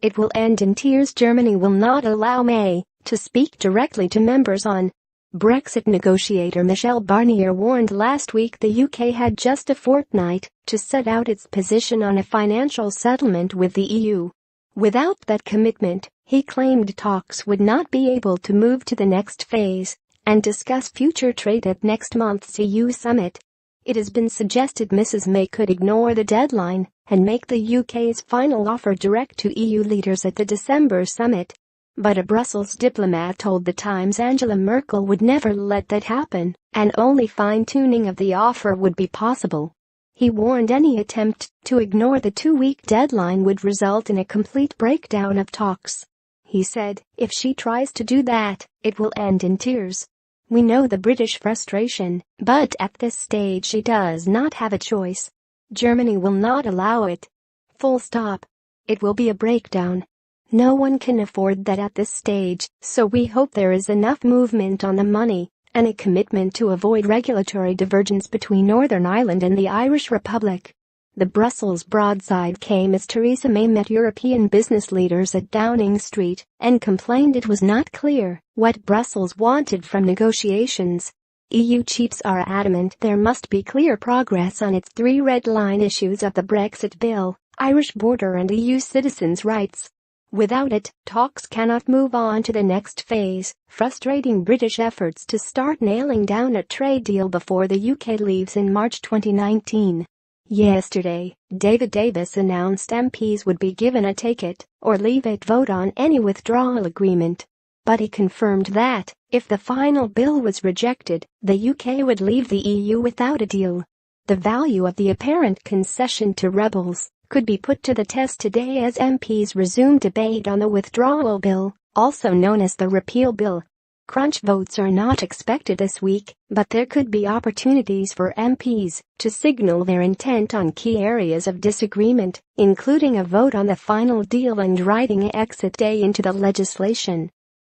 it will end in tears. Germany will not allow May to speak directly to members on Brexit. Negotiator Michel Barnier warned last week the UK had just a fortnight to set out its position on a financial settlement with the EU. Without that commitment, he claimed talks would not be able to move to the next phase and discuss future trade at next month's EU summit. It has been suggested Mrs May could ignore the deadline and make the UK's final offer direct to EU leaders at the December summit. But a Brussels diplomat told The Times Angela Merkel would never let that happen, and only fine-tuning of the offer would be possible. He warned any attempt to ignore the 2-week deadline would result in a complete breakdown of talks. He said, "If she tries to do that, it will end in tears. We know the British frustration, but at this stage she does not have a choice. Germany will not allow it. Full stop. It will be a breakdown. No one can afford that at this stage, so we hope there is enough movement on the money and a commitment to avoid regulatory divergence between Northern Ireland and the Irish Republic." The Brussels broadside came as Theresa May met European business leaders at Downing Street and complained it was not clear what Brussels wanted from negotiations. EU chiefs are adamant there must be clear progress on its 3 red line issues of the Brexit bill, Irish border and EU citizens' rights. Without it, talks cannot move on to the next phase, frustrating British efforts to start nailing down a trade deal before the UK leaves in March 2019. Yesterday, David Davis announced MPs would be given a take-it-or-leave-it vote on any withdrawal agreement. But he confirmed that, if the final bill was rejected, the UK would leave the EU without a deal. The value of the apparent concession to rebels could be put to the test today as MPs resume debate on the withdrawal bill, also known as the repeal bill. Crunch votes are not expected this week, but there could be opportunities for MPs to signal their intent on key areas of disagreement, including a vote on the final deal and writing an exit day into the legislation.